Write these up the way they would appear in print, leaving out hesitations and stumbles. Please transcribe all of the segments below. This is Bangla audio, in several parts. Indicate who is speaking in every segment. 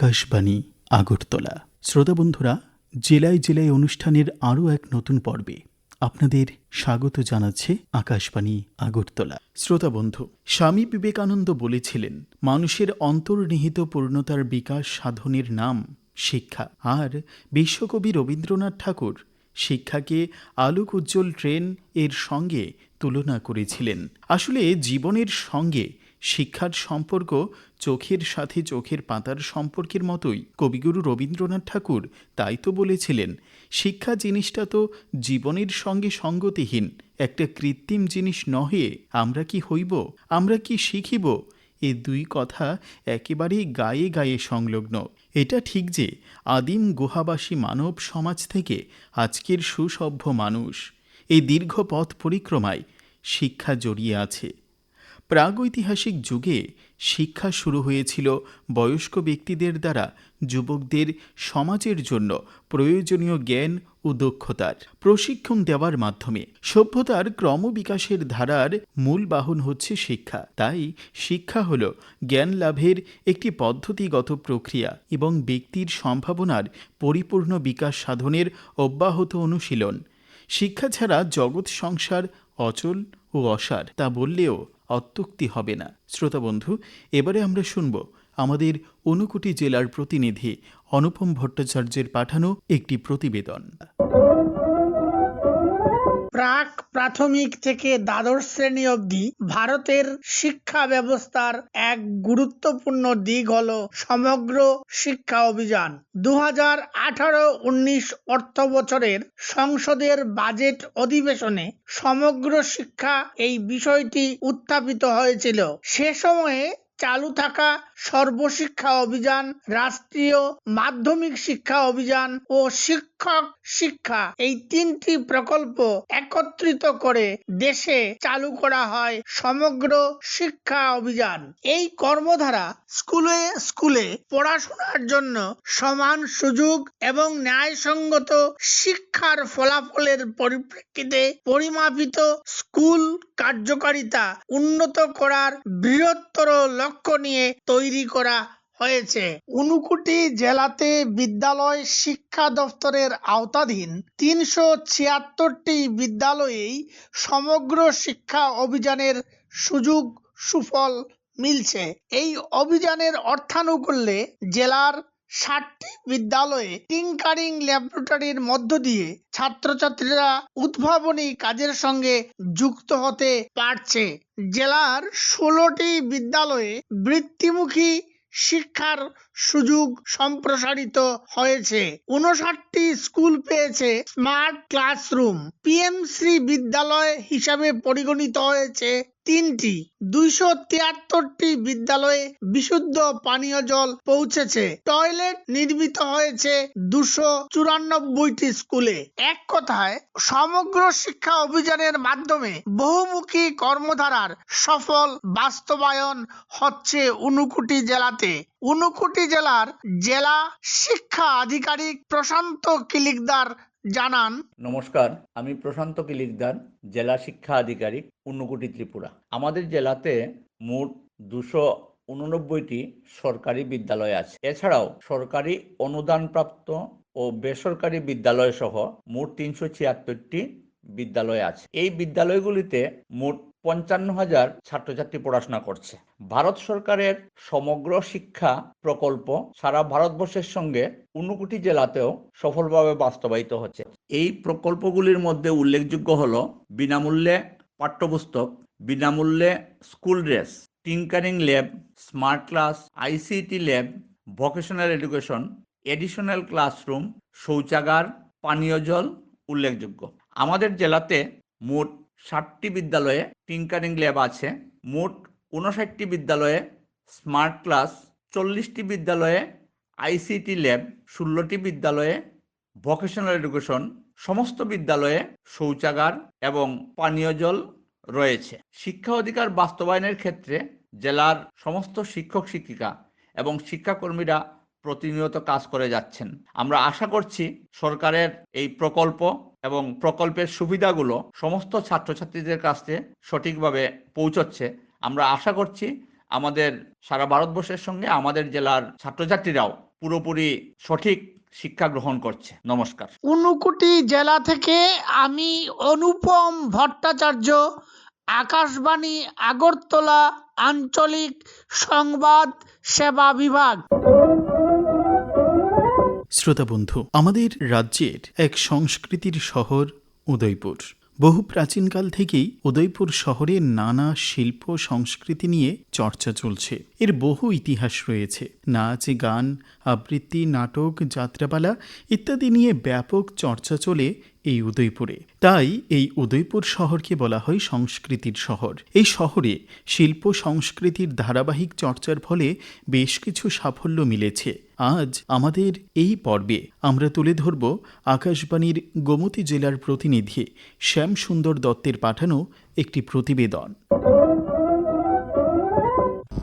Speaker 1: আকাশবাণী আগরতলা। শ্রোতা বন্ধুরা, জেলায় জেলায় অনুষ্ঠানের আরও এক নতুন পর্বে আপনাদের স্বাগত জানাচ্ছে আকাশবাণী আগরতলা। শ্রোতা বন্ধু, স্বামী বিবেকানন্দ বলেছিলেন, মানুষের অন্তর্নিহিত পূর্ণতার বিকাশ সাধনের নাম শিক্ষা। আর বিশ্বকবি রবীন্দ্রনাথ ঠাকুর শিক্ষাকে আলোক উজ্জ্বল ট্রেন এর সঙ্গে তুলনা করেছিলেন। আসলে জীবনের সঙ্গে শিক্ষার সম্পর্ক চোখের সাথে চোখের পাতার সম্পর্কের মতোই। কবিগুরু রবীন্দ্রনাথ ঠাকুর তাই তো বলেছিলেন, শিক্ষা জিনিসটা তো জীবনের সঙ্গে সঙ্গতিহীন, একটা কৃত্রিম জিনিস নহে। আমরা কি হইব, আমরা কি শিখিব, এ দুই কথা একেবারেই গায়ে গায়ে সংলগ্ন। এটা ঠিক যে আদিম গুহাবাসী মানব সমাজ থেকে আজকের সুসভ্য মানুষ, এই দীর্ঘ পথ পরিক্রমায় শিক্ষা জড়িয়ে আছে। প্রাগৈতিহাসিক যুগে শিক্ষা শুরু হয়েছিল বয়স্ক ব্যক্তিদের দ্বারা যুবকদের সমাজের জন্য প্রয়োজনীয় জ্ঞান ও দক্ষতার প্রশিক্ষণ দেওয়ার মাধ্যমে। সভ্যতার ক্রমবিকাশের ধারার মূল বাহন হচ্ছে শিক্ষা। তাই শিক্ষা হল জ্ঞান লাভের একটি পদ্ধতিগত প্রক্রিয়া এবং ব্যক্তির সম্ভাবনার পরিপূর্ণ বিকাশ সাধনের অব্যাহত অনুশীলন। শিক্ষা ছাড়া জগৎ সংসার অচল ও অসার, তা বললেও অত্যুক্তি হবে না। শ্রোতা বন্ধু, এবারে আমরা শুনব আমাদের ঊনকোটি জেলার প্রতিনিধি অনুপম ভট্টাচার্যের পাঠানো একটি প্রতিবেদন।
Speaker 2: প্রাক প্রাথমিক থেকে দ্বাদশ শ্রেণী অবধি ভারতের শিক্ষা ব্যবস্থার এক গুরুত্বপূর্ণ দিক হল সমগ্র শিক্ষা অভিযান। 2018-19 অর্থ বছরের সংসদের বাজেট অধিবেশনে সমগ্র শিক্ষা এই বিষয়টি উত্থাপিত হয়েছিল। সে সময়ে চালু থাকা সর্বশিক্ষা অভিযান, রাষ্ট্রীয় মাধ্যমিক শিক্ষা অভিযান ও শিক্ষক শিক্ষা, এই তিনটি প্রকল্প একত্রিত করে দেশে চালু করা হয় সমগ্র শিক্ষা অভিযান। এই কর্মধারা স্কুলে স্কুলে পড়াশোনার জন্য সমান সুযোগ এবং ন্যায়সঙ্গত শিক্ষার ফলাফলের পরিপ্রেক্ষিতে পরিমাপিত স্কুল কার্যকারিতা উন্নত করার বৃহত্তর লক্ষ্য নিয়ে তৈরি করা হয়েছে। ঊনকোটি জেলাতে বিদ্যালয় শিক্ষা দপ্তরের আওতাধীন 376টি বিদ্যালয়েই সমগ্র শিক্ষা অভিযানের সুযোগ সুফল মিলছে। এই অভিযানের অর্থানুকূল্যে জেলার 60টি বিদ্যালয়ে টিংকারিং ল্যাবরেটরির মধ্য দিয়ে ছাত্রছাত্রীরা উদ্ভাবনী কাজের সঙ্গে যুক্ত হতে পারছে। জেলার 16টি বিদ্যালয়ে বৃত্তিমুখী শিক্ষার সুযোগ সম্প্রসারিত হয়েছে। 59টি স্কুল পেয়েছে স্মার্ট ক্লাসরুম। পিএমশ্রী বিদ্যালয় হিসাবে পরিগণিত হয়েছে 3টি। 273টি বিদ্যালয়ে বিশুদ্ধ পানীয় জল পৌঁছেছে। টয়লেট নির্মিত হয়েছে 294টি স্কুলে। এক কথায় সমগ্র শিক্ষা অভিযানের মাধ্যমে বহুমুখী কর্মধারার সফল বাস্তবায়ন হচ্ছে ঊনকোটি জেলাতে। ঊনকোটি জেলার জেলা শিক্ষা আধিকারিক প্রশান্ত কিলিকদার জানান,
Speaker 3: নমস্কার, আমি প্রশান্ত কিলিকদার, জেলা শিক্ষা আধিকারিক, ঊনকোটি, ত্রিপুরা। আমাদের জেলাতে মোট 289টি সরকারি বিদ্যালয় আছে। এছাড়াও সরকারি অনুদানপ্রাপ্ত ও বেসরকারি বিদ্যালয় সহ মোট 376টি বিদ্যালয় আছে। এই বিদ্যালয়গুলিতে মোট 55,000 ছাত্রছাত্রী পড়াশোনা করছে। ভারত সরকারের সমগ্র শিক্ষা প্রকল্প সারা ভারতবর্ষের সঙ্গে ঊনকোটি জেলাতেও সফলভাবে বাস্তবায়িত হচ্ছে। এই প্রকল্পগুলির মধ্যে উল্লেখযোগ্য হলো বিনামূল্যে পাঠ্যপুস্তক, বিনামূল্যে school dress, tinkering lab, smart class, ICT lab, vocational education, additional classroom, শৌচাগার, পানীয় জল উল্লেখযোগ্য। আমাদের জেলাতে মোট 60টি বিদ্যালয়ে টিংকারিং ল্যাব আছে, মোট 59টি বিদ্যালয়ে স্মার্ট ক্লাস, 40টি বিদ্যালয়ে আইসিটি ল্যাব, 16টি বিদ্যালয়ে ভোকেশনাল এডুকেশন, সমস্ত বিদ্যালয়ে শৌচাগার এবং পানীয় জল রয়েছে। শিক্ষা অধিকার বাস্তবায়নের ক্ষেত্রে জেলার সমস্ত শিক্ষক শিক্ষিকা এবং শিক্ষাকর্মীরা প্রতিনিয়ত কাজ করে যাচ্ছেন। আমরা আশা করছি সরকারের এই প্রকল্প এবং প্রকল্পের সুবিধাগুলো সমস্ত ছাত্রছাত্রীদের কাছে সঠিকভাবে পৌঁছচ্ছে। আমরা আশা করছি আমাদের সারা ভারতবর্ষের সঙ্গে আমাদের জেলার ছাত্রছাত্রীরাও পুরোপুরি সঠিক শিক্ষা গ্রহণ করছে। নমস্কার।
Speaker 2: ঊনকোটি জেলা থেকে আমি অনুপম ভট্টাচার্য, আকাশবাণী আগরতলা আঞ্চলিক সংবাদ সেবা বিভাগ।
Speaker 1: শ্রোতা বন্ধু, আমাদের রাজ্যের এক সংস্কৃতির শহর উদয়পুর। বহু প্রাচীনকাল থেকেই উদয়পুর শহরে নানা শিল্প সংস্কৃতি নিয়ে চর্চা চলছে। এর বহু ইতিহাস রয়েছে। নাচ, গান, আবৃত্তি, নাটক, যাত্রাপালা ইত্যাদি নিয়ে ব্যাপক চর্চা চলে এই উদয়পুরে। তাই এই উদয়পুর শহরকে বলা হয় সংস্কৃতির শহর। এই শহরে শিল্প সংস্কৃতির ধারাবাহিক চর্চার ফলে বেশ কিছু সাফল্য মিলেছে। আজ আমাদের এই পর্বে আমরা তুলে ধরব আকাশবাণীর গোমতী জেলার প্রতিনিধি শ্যাম সুন্দর দত্তের পাঠানো একটি প্রতিবেদন।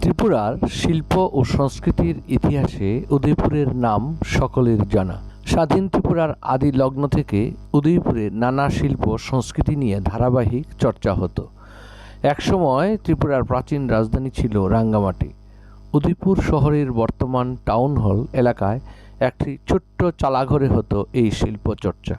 Speaker 4: ত্রিপুরার শিল্প ও সংস্কৃতির ইতিহাসে উদয়পুরের নাম সকলের জানা। স্বাধীন ত্রিপুরার আদি লগ্ন থেকে উদয়পুরে নানা শিল্প সংস্কৃতি নিয়ে ধারাবাহিক চর্চা হতো। একসময় ত্রিপুরার প্রাচীন রাজধানী ছিল রাঙ্গামাটি। উদয়পুর শহরের বর্তমান টাউন হল এলাকায় একটি ছোট্ট চালাঘরে হতো এই শিল্প চর্চা।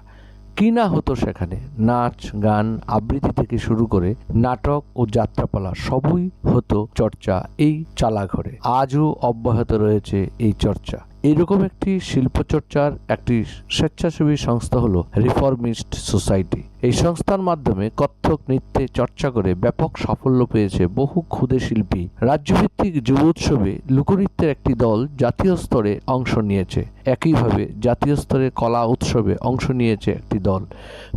Speaker 4: কি না হতো সেখানে! নাচ, গান, আবৃত্তি থেকে শুরু করে নাটক ও যাত্রাপালা সবই হতো চর্চা এই চালাঘরে। আজও অব্যাহত রয়েছে এই চর্চা। এইরকম একটি শিল্পচর্চার একটি স্বেচ্ছাসেবী সংস্থা হলো রিফর্মিস্ট সোসাইটি। এই সংস্থার মাধ্যমে কত্থক নৃত্যে চর্চা করে ব্যাপক সাফল্য পেয়েছে বহু ক্ষুদে শিল্পী। রাজ্যভিত্তিক যুব উৎসবে লোকনৃত্যের একটি দল জাতীয় স্তরে অংশ নিয়েছে। একইভাবে জাতীয় স্তরে কলা উৎসবে অংশ নিয়েছে একটি দল।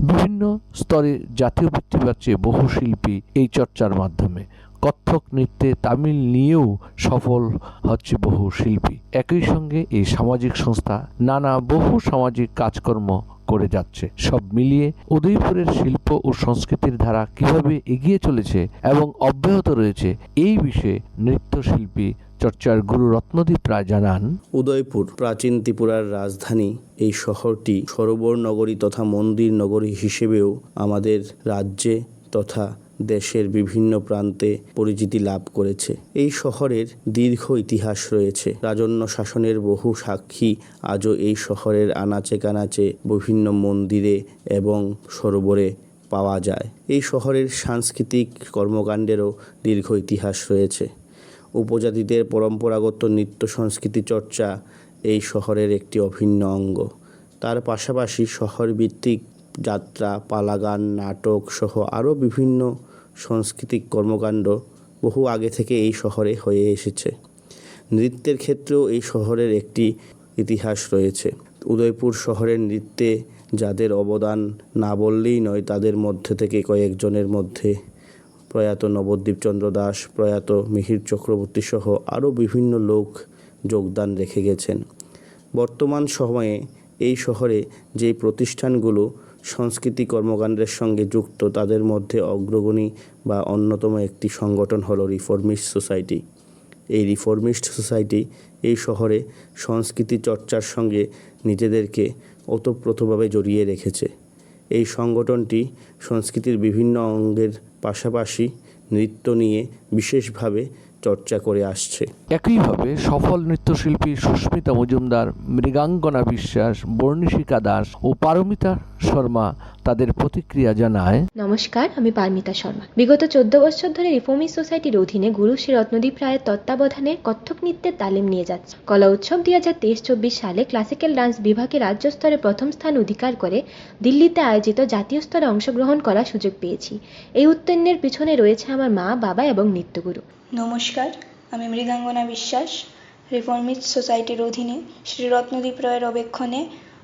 Speaker 4: বিভিন্ন স্তরে জাতীয় বৃত্তি পাচ্ছে বহু শিল্পী এই চর্চার মাধ্যমে। কত্থক নৃত্যে তামিল নিয়েও সফল হচ্ছে বহু শিল্পী। একই সঙ্গে এই সামাজিক সংস্থা নানা বহু সামাজিক কাজকর্ম করে যাচ্ছে। সব মিলিয়ে উদয়পুরের শিল্প ও সংস্কৃতির ধারা কিভাবে এগিয়ে চলেছে এবং অব্যাহত রয়েছে, এই বিষয়ে নৃত্যশিল্পী চর্চার গুরু রত্নদীপ রায় জানান,
Speaker 5: উদয়পুর প্রাচীন ত্রিপুরার রাজধানী। এই শহরটি সরোবর নগরী তথা মন্দির নগরী হিসেবেও আমাদের রাজ্যে তথা দেশের বিভিন্ন প্রান্তে পরিচিতি লাভ করেছে। এই শহরের দীর্ঘ ইতিহাস রয়েছে। রাজন্য শাসনের বহু সাক্ষী আজও এই শহরের আনাচে কানাচে বিভিন্ন মন্দিরে এবং সরোবরে পাওয়া যায়। এই শহরের সাংস্কৃতিক কর্মকাণ্ডেরও দীর্ঘ ইতিহাস রয়েছে। উপজাতিদের পরম্পরাগত নৃত্য সংস্কৃতি চর্চা এই শহরের একটি অভিন্ন অঙ্গ। তার পাশাপাশি শহরভিত্তিক যাত্রা, পালাগান, নাটক সহ আরও বিভিন্ন সাংস্কৃতিক কর্মকাণ্ড বহু আগে থেকে এই শহরে হয়ে এসেছে। নৃত্যের ক্ষেত্রেও এই শহরের একটি ইতিহাস রয়েছে। উদয়পুর শহরের নৃত্যে যাদের অবদান না বললেই নয়, তাদের মধ্যে থেকে কয়েকজনের মধ্যে প্রয়াত নবদ্বীপ চন্দ্র দাস, প্রয়াত মিহির চক্রবর্তী সহ আরও বিভিন্ন লোক যোগদান রেখে গেছেন। বর্তমান সময়ে এই শহরে যে প্রতিষ্ঠানগুলো সংস্কৃতি কর্মকাণ্ডের সঙ্গে যুক্ত, তাদের মধ্যে অগ্রগণী বা অন্যতম একটি সংগঠন হলো রিফর্মিস্ট সোসাইটি। এই রিফর্মিস্ট সোসাইটি এই শহরে সংস্কৃতি চর্চার সঙ্গে নিজেদেরকে ওতপ্রোতভাবে জড়িয়ে রেখেছে। এই সংগঠনটি সংস্কৃতির বিভিন্ন অঙ্গের পাশাপাশি নৃত্য নিয়ে বিশেষভাবে চর্চা করে আসছে।
Speaker 4: একইভাবে সফল নৃত্যশিল্পী সুস্মিতা মজুমদার, মৃগাঙ্গনা বিশ্বাস, বর্ণিশিকা দাস ও পারমিতা শর্মা তাদের প্রতিক্রিয়া জানায়,
Speaker 6: নমস্কার, আমি পারমিতা শর্মা। বিগত 14 বছর ধরে রিফর্মিস্ট সোসাইটির অধীনে গুরু শ্রী রত্নদীপ রায়ের তত্ত্বাবধানে কত্থক নৃত্যের তালিম নিয়ে যাচ্ছে। কলা উৎসব 2023-24 সালে ক্লাসিক্যাল ডান্স বিভাগে রাজ্য স্তরে প্রথম স্থান অধিকার করে দিল্লিতে আয়োজিত জাতীয় স্তরে অংশগ্রহণ করার সুযোগ পেয়েছি। এই উত্তীর্ণের পিছনে রয়েছে আমার মা, বাবা এবং নৃত্যগুরু।
Speaker 7: নমস্কার, আমি মৃগাঙ্গনা বিশ্বাস। রিফর্মিস্ট সোসাইটির অধীনে শ্রী রত্নদীপ রায়ের অবেক্ষণে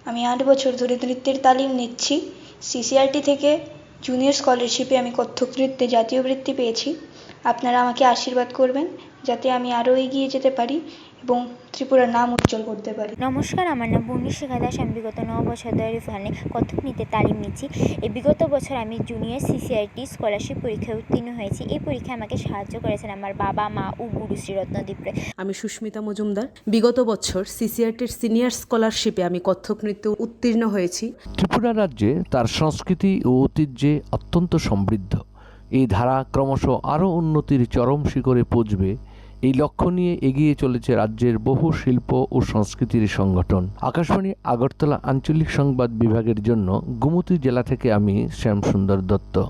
Speaker 7: আমি 8 বছর ধরে নৃত্যের তালিম নিচ্ছি। সিসিআরটি থেকে জুনিয়র স্কলারশিপে আমি কত্থক নৃত্যে জাতীয় বৃত্তি পেয়েছি। আপনারা আমাকে আশীর্বাদ করবেন যাতে আমি আরও এগিয়ে যেতে পারি এবং ত্রিপুরার নাম উজ্জ্বল করতে পারি।
Speaker 8: নমস্কার, আমার নাম বর্ণিশিকা দাস। আমি বিগত 9 বছর ধরে রিফর্মে কত্থক নৃত্যে তালিম নিচ্ছি। এই বিগত বছর আমি জুনিয়র সিসিআরটি স্কলারশিপ পরীক্ষায় উত্তীর্ণ হয়েছি। এই পরীক্ষায় আমাকে সাহায্য করেছেন আমার বাবা, মা ও গুরু শ্রী রত্নদীপ রায়।
Speaker 9: আমি সুস্মিতা মজুমদার। বিগত বছর সিসিআরটির সিনিয়র স্কলারশিপে আমি কত্থক নৃত্যে উত্তীর্ণ হয়েছি।
Speaker 4: ত্রিপুরা রাজ্যে তার সংস্কৃতি ও ঐতিহ্যে অত্যন্ত সমৃদ্ধ। এই ধারা ক্রমশ আরও উন্নতির চরম শিখরে পৌঁছবে এই লক্ষ্য নিয়ে এগিয়ে চলেছে রাজ্যের বহু শিল্প ও সংস্কৃতির সংগঠন। আকাশবাণী আগরতলা আঞ্চলিক সংবাদ বিভাগের জন্য গোমতী জেলা থেকে আমি শ্যামসুন্দর দত্ত।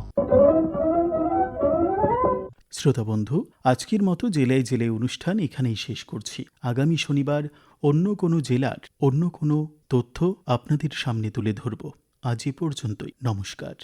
Speaker 1: শ্রোতা বন্ধু, আজকের মতো জেলায় জেলায় অনুষ্ঠান এখানেই শেষ করছি। আগামী শনিবার অন্য কোনো জেলার অন্য কোনো তথ্য আপনাদের সামনে তুলে ধরব। আজ এ পর্যন্তই। নমস্কার।